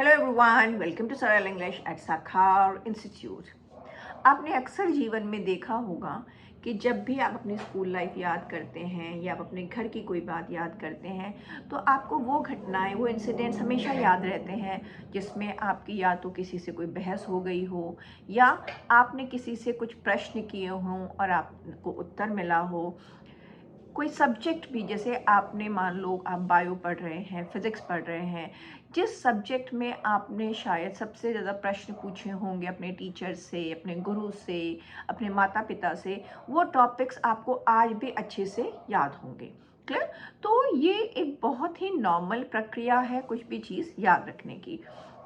Hello everyone, welcome to सरल English at साखार institute. आपने अक्सर जीवन में देखा होगा कि जब भी आप अपनी स्कूल लाइफ याद करते हैं या आप अपने घर की कोई बात याद करते हैं तो आपको वो घटनाएं, वो इंसिडेंट्स हमेशा याद रहते हैं जिसमें आपकी या तो किसी से कोई बहस हो गई हो या आपने किसी से कुछ प्रश्न किए हों और आपको उत्तर मिला हो। कोई सब्जेक्ट भी, जैसे आपने मान लो आप बायो पढ़ रहे हैं, फिजिक्स पढ़ रहे हैं, जिस सब्जेक्ट में आपने शायद सबसे ज़्यादा प्रश्न पूछे होंगे अपने टीचर से, अपने गुरु से, अपने माता पिता से, वो टॉपिक्स आपको आज भी अच्छे से याद होंगे। क्लियर? तो ये एक बहुत ही नॉर्मल प्रक्रिया है कुछ भी चीज़ याद रखने की।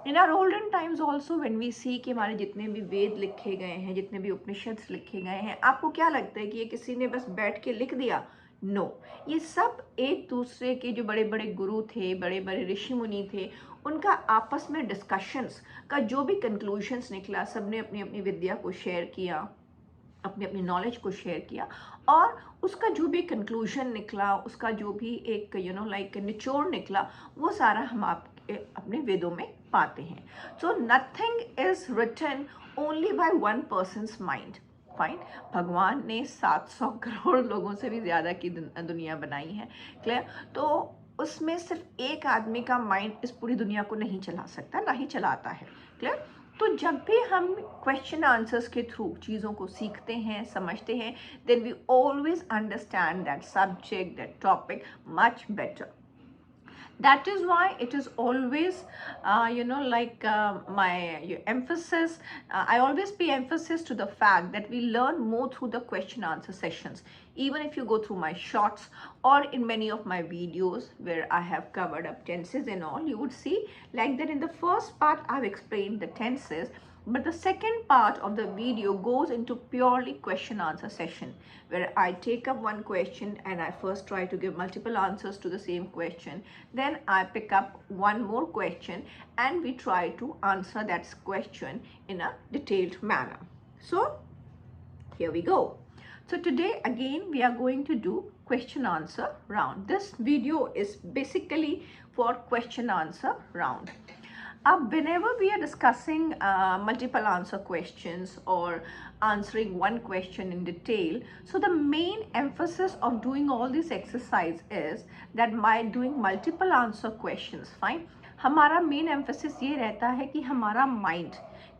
In our olden times also when we see कि हमारे जितने भी वेद लिखे गए हैं, जितने भी उपनिषद लिखे गए हैं, आपको क्या लगता है कि ये किसी ने बस बैठ के लिख दिया? नो, ये सब एक दूसरे के जो बड़े बड़े गुरु थे, बड़े बड़े ऋषि मुनि थे, उनका आपस में डिस्कशंस का जो भी कंक्लूजन्स निकला, सबने अपनी अपनी विद्या को शेयर किया, अपनी अपनी नॉलेज को शेयर किया और उसका जो भी कंक्लूजन निकला, उसका जो भी एक लाइक निचोड़ निकला, वो सारा हम आपके अपने वेदों में पाते हैं। So nothing is written only by one person's mind. Fine, भगवान ने 700 करोड़ लोगों से भी ज़्यादा की दुनिया बनाई है। क्लियर? तो उसमें सिर्फ एक आदमी का माइंड इस पूरी दुनिया को नहीं चला सकता, ना ही चलाता है। क्लियर? तो जब भी हम क्वेश्चन आंसर्स के थ्रू चीज़ों को सीखते हैं, समझते हैं, then we always understand that subject, that topic much better. That is why it is always my emphasis. I always pay emphasis to the fact that we learn more through the question answer sessions. Even if you go through my shorts or in many of my videos where I have covered up tenses and all, you would see like that in the first part I've explained the tenses, but the second part of the video goes into purely question answer session where I take up one question and I first try to give multiple answers to the same question. Then I pick up one more question and we try to answer that question in a detailed manner. So here we go. So today again we are going to do question answer round. This video is basically for question answer round. Whenever we are discussing multiple answer questions or answering one question in detail, so the main emphasis of doing all this exercise is that by doing multiple answer questions, fine, हमारा main emphasis ये रहता है कि हमारा mind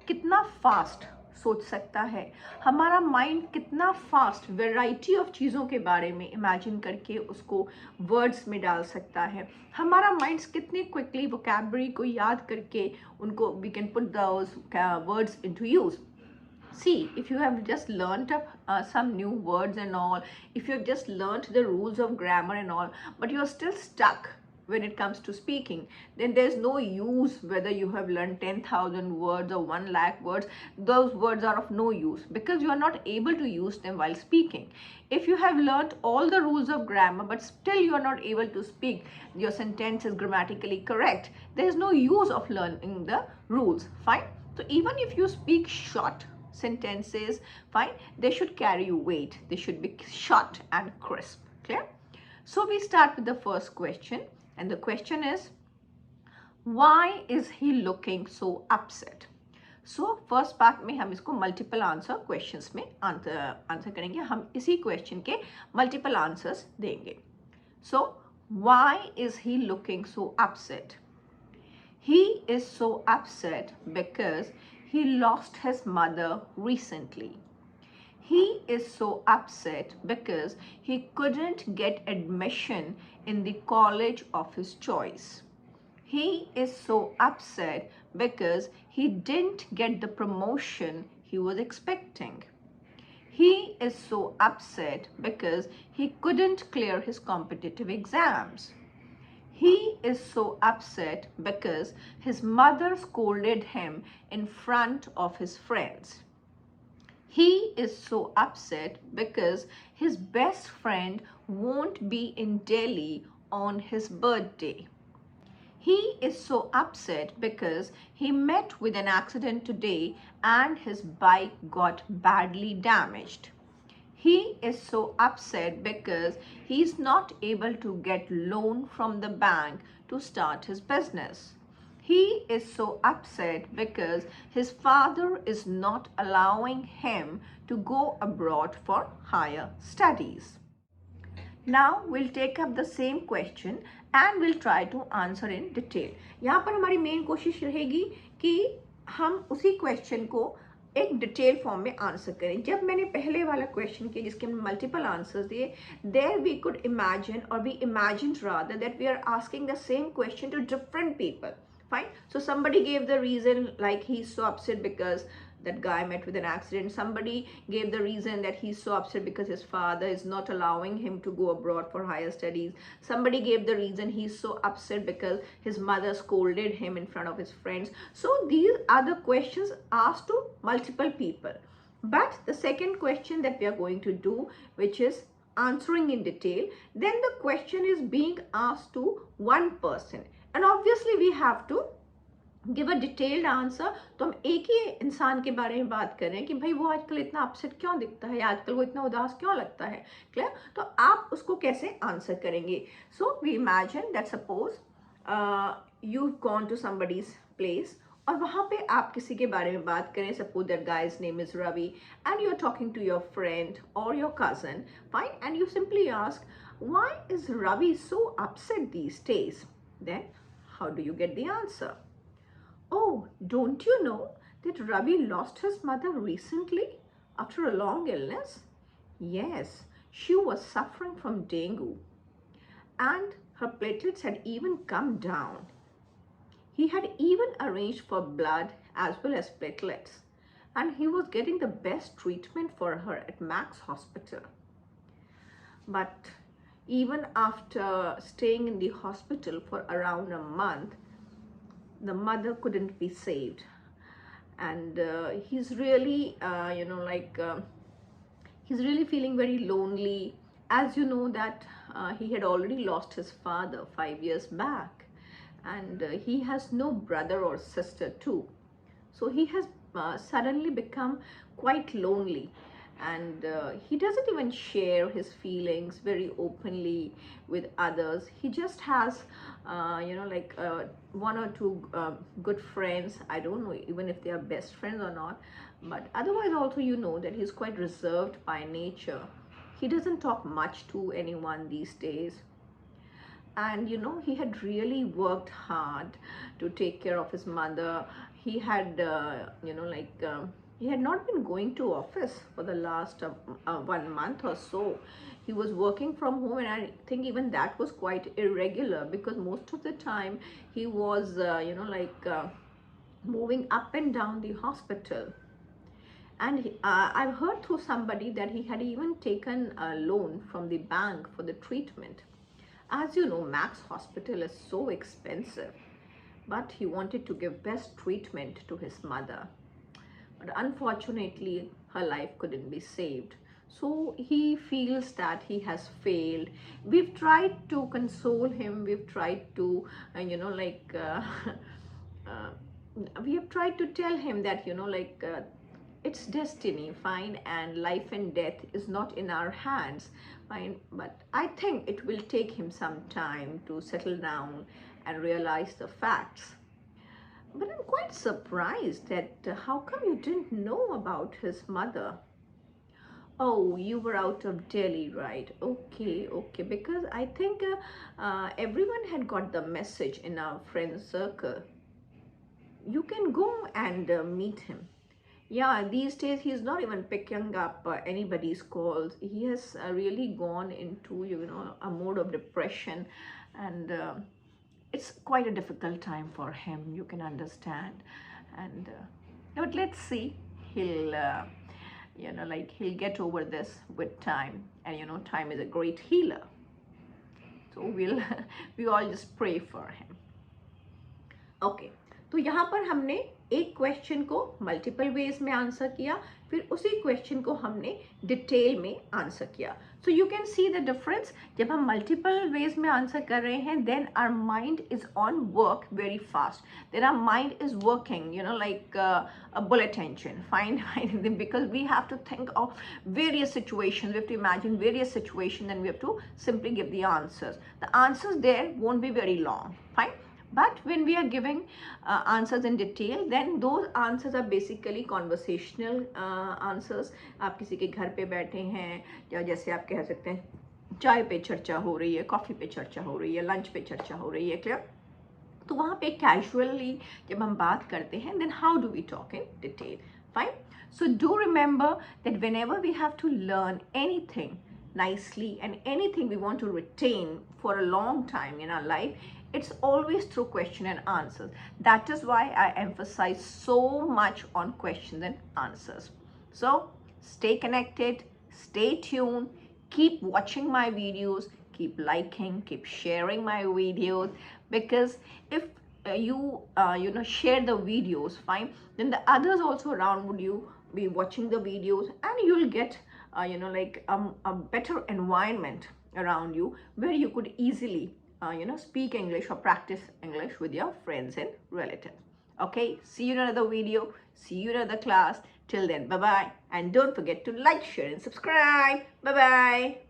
कितना fast सोच सकता है, हमारा माइंड कितना फास्ट वैरायटी ऑफ चीज़ों के बारे में इमेजिन करके उसको वर्ड्स में डाल सकता है, हमारा माइंड्स कितने क्विकली वोकैबुलरी को याद करके उनको we can put those words into use. See, if you have just learnt up some new words and all, if you have just learnt the rules of grammar and all, but you are still stuck when it comes to speaking, then there's no use whether you have learned 10,000 words or 1 lakh words. Those words are of no use because you are not able to use them while speaking. If you have learnt all the rules of grammar but still you are not able to speak, your sentence is grammatically correct, there is no use of learning the rules. Fine. So even if you speak short sentences, fine, they should carry weight, they should be short and crisp. Clear? So we start with the first question. And the question is, why is he looking so upset? So first part में हम इसको multiple answer questions में answer करेंगे, हम इसी question के multiple answers देंगे. So why is he looking so upset? He is so upset because he lost his mother recently. He is so upset because he couldn't get admission in the college of his choice. He is so upset because he didn't get the promotion he was expecting. He is so upset because he couldn't clear his competitive exams. He is so upset because his mother scolded him in front of his friends. He is so upset because his best friend won't be in Delhi on his birthday. He is so upset because he met with an accident today and his bike got badly damaged. He is so upset because he's not able to get loan from the bank to start his business. He is so upset because his father is not allowing him to go abroad for higher studies. Now we'll take up the same question and we'll try to answer in detail. यहाँ पर हमारी main कोशिश रहेगी कि हम उसी question को एक डिटेल फॉर्म में आंसर करें. जब मैंने पहले वाला क्वेश्चन किया जिसके हमने मल्टीपल आंसर्स दिए, देयर वी कुड इमेजिन और we imagined rather that we are asking the same question to different people. Fine. So somebody gave the reason like he's so upset because that guy met with an accident. Somebody gave the reason that he's so upset because his father is not allowing him to go abroad for higher studies. Somebody gave the reason he's so upset because his mother scolded him in front of his friends. So these are the questions asked to multiple people. But the second question that we are going to do, which is answering in detail, then the question is being asked to one person. And obviously we have to give a detailed answer. तो हम एक ही इंसान के बारे में बात कर रहे हैं कि भाई वो आजकल इतना अपसेट क्यों दिखता है, आजकल वो इतना उदास क्यों लगता है. क्लियर? तो आप उसको कैसे आंसर करेंगे. So we imagine that suppose you've gone to somebody's place और वहाँ पे आप किसी के बारे में बात करें. Suppose that guy's name is Ravi and you're talking to your friend or your cousin, fine, and you simply ask, why is Ravi so upset these days? Then how do you get the answer? Oh, don't you know that Ravi lost his mother recently after a long illness? Yes, she was suffering from dengue and her platelets had even come down. He had even arranged for blood as well as platelets, and he was getting the best treatment for her at Max Hospital. But even after staying in the hospital for around a month, the mother couldn't be saved. And he's really, he's really feeling very lonely. As you know that he had already lost his father 5 years back. And he has no brother or sister too. So he has suddenly become quite lonely. And he doesn't even share his feelings very openly with others. He just has one or two good friends. I don't know even if they are best friends or not, but otherwise also you know that he's quite reserved by nature. He doesn't talk much to anyone these days. And you know, he had really worked hard to take care of his mother. He had he had not been going to office for the last 1 month or so. He was working from home, and I think even that was quite irregular because most of the time he was moving up and down the hospital. And I've heard through somebody that he had even taken a loan from the bank for the treatment. As you know, Max Hospital is so expensive, but he wanted to give best treatment to his mother. But unfortunately, her life couldn't be saved. So he feels that he has failed. We've tried to console him. We've tried to, we have tried to tell him that, it's destiny, fine, and life and death is not in our hands, fine. But I think it will take him some time to settle down and realize the facts. But I'm quite surprised that how come you didn't know about his mother? Oh, you were out of Delhi, right? Okay, because I think everyone had got the message in our friend circle. You can go and meet him. Yeah, these days he's not even picking up anybody's calls. He has really gone into, a mode of depression, and it's quite a difficult time for him, you can understand. And but let's see, he'll he'll get over this with time, and time is a great healer. So we all just pray for him. Okay, तो यहाँ पर हमने एक question को multiple ways में answer किया, फिर उसी क्वेश्चन को हमने डिटेल में आंसर किया. So you can see the difference. जब हम मल्टीपल वेज में आंसर कर रहे हैं, then our mind is on work very fast. Then our mind is working like a bullet engine, fine. Because we have to think of various situations, we have to imagine various situations, and we have to simply give the answers. The answers there won't be very long, fine. But when we are giving answers in detail, then those answers are basically conversational answers. आप किसी के घर पे बैठे हैं, या जैसे आप कह सकते हैं चाय पे चर्चा हो रही है, कॉफ़ी पे चर्चा हो रही है, लंच पे चर्चा हो रही है, क्लियर? तो वहाँ पे कैजुअली जब हम बात करते हैं, then how do we talk in detail? Fine. So do remember that whenever we have to learn anything nicely and anything we want to retain for a long time in our life, it's always through question and answers. That is why I emphasize so much on questions and answers. So stay connected, stay tuned, keep watching my videos, keep liking, keep sharing my videos, because if you share the videos, fine, then the others also around would you be watching the videos, and you'll get a better environment around you where you could easily speak English or practice English with your friends and relatives. Okay, see you in another video, see you in another class. Till then, bye bye, and don't forget to like, share and subscribe. Bye bye.